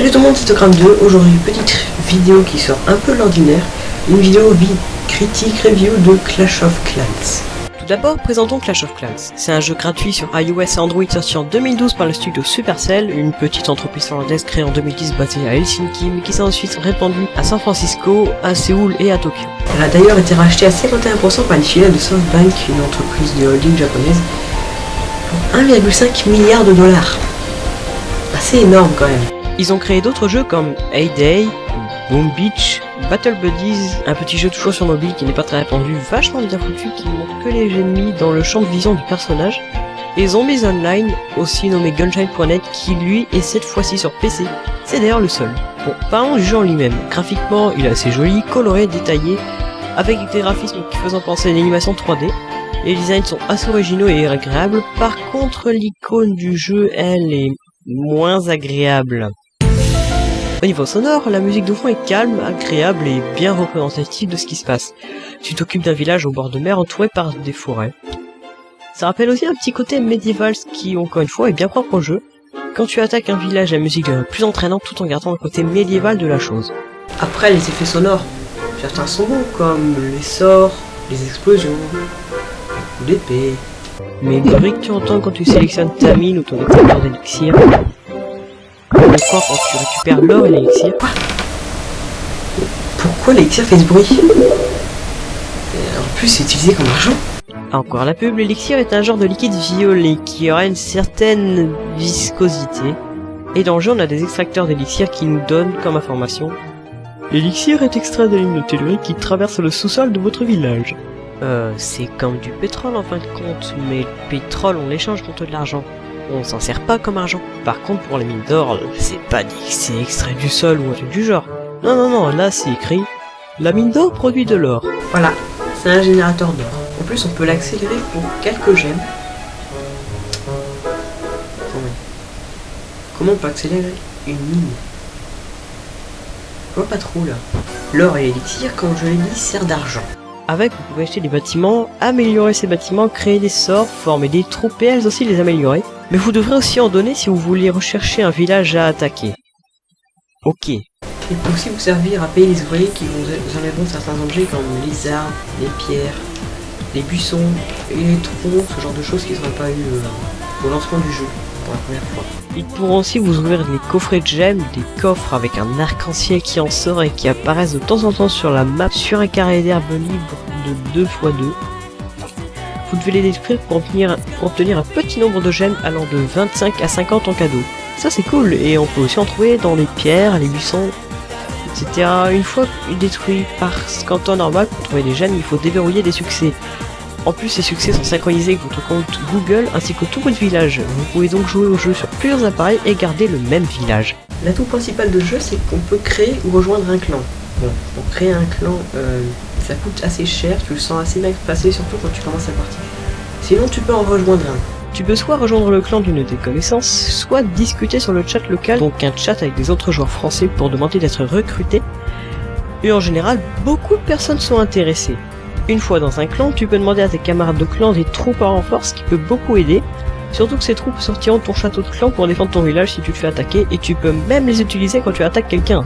Salut tout le monde, c'est Ocram 2. Aujourd'hui, petite vidéo qui sort un peu de l'ordinaire. Une vidéo critique review de Clash of Clans. Tout d'abord, présentons Clash of Clans. C'est un jeu gratuit sur iOS et Android sorti en 2012 par le studio Supercell, une petite entreprise finlandaise créée en 2010 basée à Helsinki, mais qui s'est ensuite répandue à San Francisco, à Séoul et à Tokyo. Elle a d'ailleurs été rachetée à 51% par une filiale de SoftBank, une entreprise de holding japonaise, pour 1,5 milliard de dollars. Assez énorme quand même. Ils ont créé d'autres jeux comme Hay-Day, Boom Beach, Battle Buddies, un petit jeu toujours sur mobile qui n'est pas très répandu, vachement bien foutu, qui ne montre que les ennemis dans le champ de vision du personnage, et Zombies Online, aussi nommé Gunshine.net, qui lui est cette fois-ci sur PC. C'est d'ailleurs le seul. Bon, parlons du jeu en lui-même. Graphiquement, il est assez joli, coloré, détaillé, avec des graphismes qui faisant penser à une animation 3D. Les designs sont assez originaux et agréables. Par contre, l'icône du jeu, elle, est moins agréable. Au niveau sonore, la musique de fond est calme, agréable et bien représentative de ce qui se passe. Tu t'occupes d'un village au bord de mer entouré par des forêts. Ça rappelle aussi un petit côté médiéval, ce qui, encore une fois, est bien propre au jeu. Quand tu attaques un village, la musique devient plus entraînante tout en gardant le côté médiéval de la chose. Après, les effets sonores, certains sont bons, comme les sorts, les explosions, l'épée. Mais le bruit que tu entends quand tu sélectionnes ta mine ou ton extracteur d'élixir, ou encore quand tu récupères l'or et l'élixir. Pourquoi l'élixir fait ce bruit? En plus, c'est utilisé comme argent. Encore la pub, l'élixir est un genre de liquide violet qui aura une certaine viscosité. Et dans le jeu, on a des extracteurs d'élixir qui nous donnent comme information: l'élixir est extrait des lignes de tellurique qui traversent le sous-sol de votre village. C'est comme du pétrole en fin de compte, mais le pétrole on l'échange contre de l'argent. On s'en sert pas comme argent. Par contre pour les mines d'or, c'est pas dit que c'est extrait du sol ou un truc du genre. Non, là c'est écrit: la mine d'or produit de l'or. Voilà, c'est un générateur d'or. En plus on peut l'accélérer pour quelques gemmes. Attendez. Comment on peut accélérer une mine? Je vois pas trop là. L'or et l'élixir, comme je l'ai dit, sert d'argent. Avec, vous pouvez acheter des bâtiments, améliorer ces bâtiments, créer des sorts, former des troupes et elles aussi les améliorer. Mais vous devrez aussi en donner si vous voulez rechercher un village à attaquer. Ok. Il peut aussi vous servir à payer les ouvriers qui vous enlèveront certains objets comme les arbres, les pierres, les buissons et les troncs, ce genre de choses qui ne seraient pas eu au lancement du jeu pour la première fois. Ils pourront aussi vous ouvrir des coffrets de gemmes, des coffres avec un arc-en-ciel qui en sort et qui apparaissent de temps en temps sur la map sur un carré d'herbe libre de 2×2. Vous devez les détruire pour obtenir un petit nombre de gemmes allant de 25 à 50 en cadeau. Ça c'est cool, et on peut aussi en trouver dans les pierres, les buissons, etc. Une fois détruit, parce qu'en temps normal, pour trouver des gemmes, il faut déverrouiller des succès. En plus, ces succès sont synchronisés avec votre compte Google ainsi que tout votre village. Vous pouvez donc jouer au jeu sur plusieurs appareils et garder le même village. L'atout principal de jeu, c'est qu'on peut créer ou rejoindre un clan. Bon, pour créer un clan, ça coûte assez cher, tu le sens assez mal passé, surtout quand tu commences la partie. Sinon, tu peux en rejoindre un. Tu peux soit rejoindre le clan d'une de tes connaissances, soit discuter sur le chat local, donc un chat avec des autres joueurs français pour demander d'être recruté. Et en général, beaucoup de personnes sont intéressées. Une fois dans un clan, tu peux demander à tes camarades de clan des troupes en renfort, ce qui peut beaucoup aider. Surtout que ces troupes sortiront de ton château de clan pour défendre ton village si tu te fais attaquer, et tu peux même les utiliser quand tu attaques quelqu'un.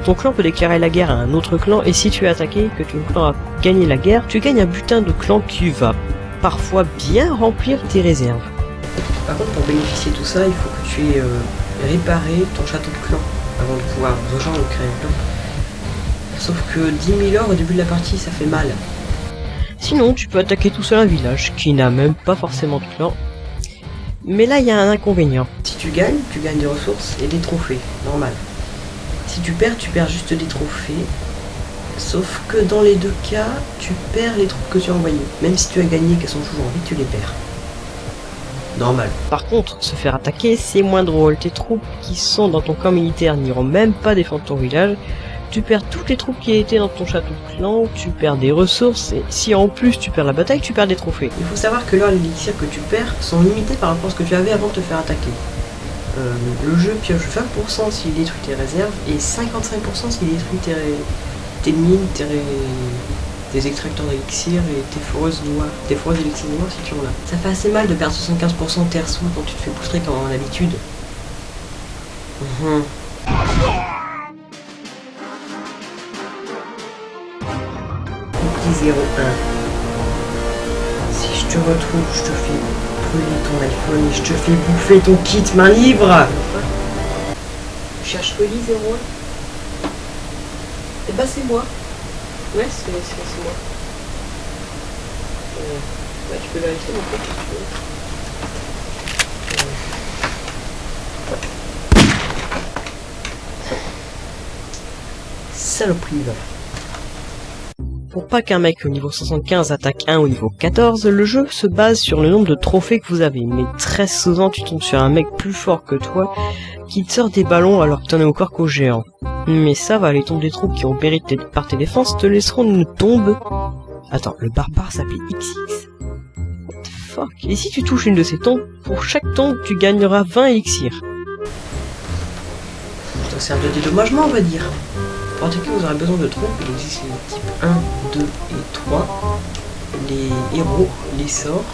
Ton clan peut déclarer la guerre à un autre clan, et si tu es attaqué et que ton clan a gagné la guerre, tu gagnes un butin de clan qui va parfois bien remplir tes réserves. Par contre, pour bénéficier de tout ça, il faut que tu aies réparé ton château de clan avant de pouvoir rejoindre ou créer un clan. Sauf que 10 000 or au début de la partie, ça fait mal. Sinon, tu peux attaquer tout seul un village, qui n'a même pas forcément de clan. Mais là, il y a un inconvénient. Si tu gagnes des ressources et des trophées, normal. Si tu perds juste des trophées. Sauf que dans les deux cas, tu perds les troupes que tu as envoyées. Même si tu as gagné et qu'elles sont toujours en vie, tu les perds. Normal. Par contre, se faire attaquer, c'est moins drôle. Tes troupes qui sont dans ton camp militaire n'iront même pas défendre ton village. Tu perds toutes les troupes qui étaient dans ton château de clan, tu perds des ressources, et si en plus tu perds la bataille, tu perds des trophées. Il faut savoir que l'or et l'élixir que tu perds sont limités par rapport à ce que tu avais avant de te faire attaquer. Le jeu pioche 20% s'il détruit tes réserves, et 55% s'il détruit tes mines, tes extracteurs d'élixir et tes foreuses d'élixir noires si tu en as. Ça fait assez mal de perdre 75% terre sous quand tu te fais poustrer comme d'habitude. Cookie 01. Si je te retrouve, je te fais brûler ton iPhone et je te fais bouffer ton kit main libre. Tu cherches Cookie 01? Eh ben c'est moi. Ouais, c'est moi. Bah, tu peux vérifier mon truc si tu veux. Saloperie, va. Pour pas qu'un mec au niveau 75 attaque un au niveau 14, le jeu se base sur le nombre de trophées que vous avez, mais très souvent tu tombes sur un mec plus fort que toi qui te sort des ballons alors que t'en es encore qu'au géant. Mais ça va, les tombes des troupes qui ont péri par tes défenses te laisseront une tombe. Attends, le barbare s'appelait XX. What the fuck? Et si tu touches une de ces tombes, pour chaque tombe tu gagneras 20 élixirs. Ça sert de dédommagement on va dire. Pour attaquer, vous aurez besoin de troupes. Il existe les types 1, 2 et 3. Les héros, les sorts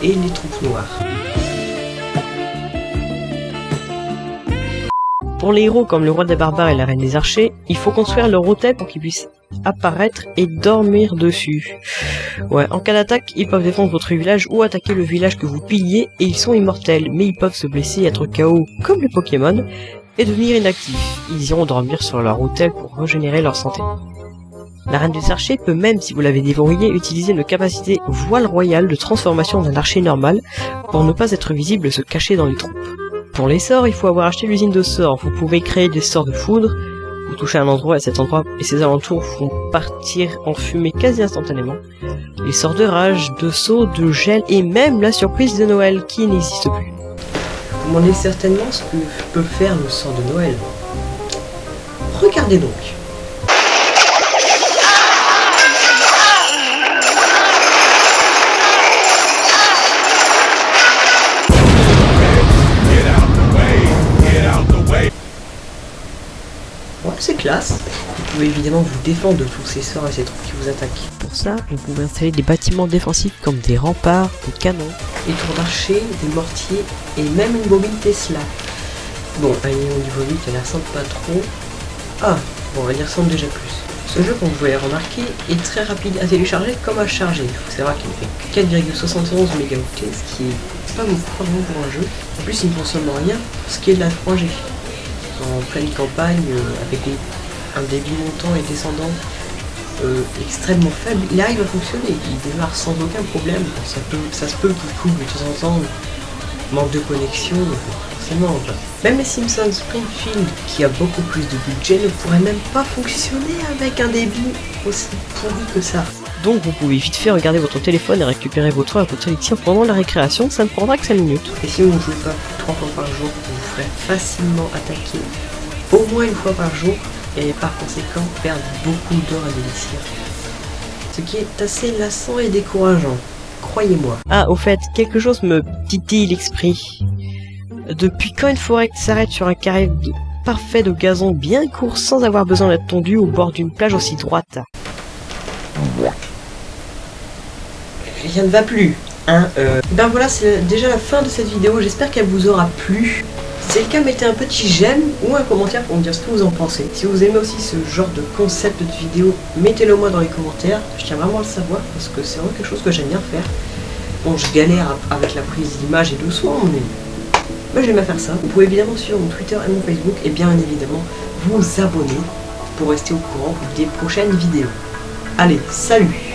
et les troupes noires. Pour les héros comme le roi des barbares et la reine des archers, il faut construire leur hôtel pour qu'ils puissent apparaître et dormir dessus. Ouais, en cas d'attaque, ils peuvent défendre votre village ou attaquer le village que vous pillez et ils sont immortels, mais ils peuvent se blesser et être KO comme les Pokémon et devenir inactifs. Ils iront dormir sur leur hôtel pour régénérer leur santé. La reine des archers peut même, si vous l'avez déverrouillée, utiliser une capacité voile royale de transformation d'un archer normal pour ne pas être visible et se cacher dans les troupes. Pour les sorts, il faut avoir acheté l'usine de sorts. Vous pouvez créer des sorts de foudre. Vous touchez un endroit et cet endroit et ses alentours font partir en fumée quasi instantanément. Les sorts de rage, de saut, de gel et même la surprise de Noël qui n'existe plus. Vous demandez certainement ce que peut faire le sort de Noël. Regardez donc. Ouais, c'est classe. Vous pouvez évidemment vous défendre de tous ces sorts et ces troupes qui vous attaquent. Pour ça, vous pouvez installer des bâtiments défensifs comme des remparts, des canons, des tours d'archers, des mortiers et même une bobine Tesla. Bon, allez, au niveau 8, elle ressemble pas trop. Ah, bon, elle y ressemble déjà plus. Ce jeu, comme vous pouvez le remarquer, est très rapide à télécharger comme à charger. Il faut savoir qu'il fait 4,71 mégaoctets, ce qui est pas beaucoup pour un jeu. En plus, il ne consomme rien, ce qui est de la 3G. En pleine campagne, avec un débit montant et descendant extrêmement faible, il arrive à fonctionner, il démarre sans aucun problème. Ça se peut qu'il coupe de temps en temps, manque de connexion, forcément. Même les Simpsons Springfield, qui a beaucoup plus de budget, ne pourrait même pas fonctionner avec un débit aussi pourri que ça. Donc vous pouvez vite fait regarder votre téléphone et récupérer votre élixir pendant la récréation, ça ne prendra que 5 minutes. Et si vous ne jouez pas 3 fois par jour, vous ferez facilement attaquer au moins une fois par jour et par conséquent perdre beaucoup d'or à l'élixir. Ce qui est assez lassant et décourageant, croyez-moi. Ah, au fait, quelque chose me titille l'esprit. Depuis quand une forêt s'arrête sur un carré parfait de gazon bien court sans avoir besoin d'être tondu au bord d'une plage aussi droite? Rien ne va plus, hein. Ben voilà, c'est déjà la fin de cette vidéo, j'espère qu'elle vous aura plu. Si c'est le cas, mettez un petit j'aime ou un commentaire pour me dire ce que vous en pensez. Si vous aimez aussi ce genre de concept de vidéo, mettez-le moi dans les commentaires, je tiens vraiment à le savoir parce que c'est vraiment quelque chose que j'aime bien faire. Bon, je galère avec la prise d'image et de son, mais j'aime bien faire ça. Vous pouvez évidemment suivre mon Twitter et mon Facebook et bien évidemment vous abonner pour rester au courant des prochaines vidéos. Allez, salut!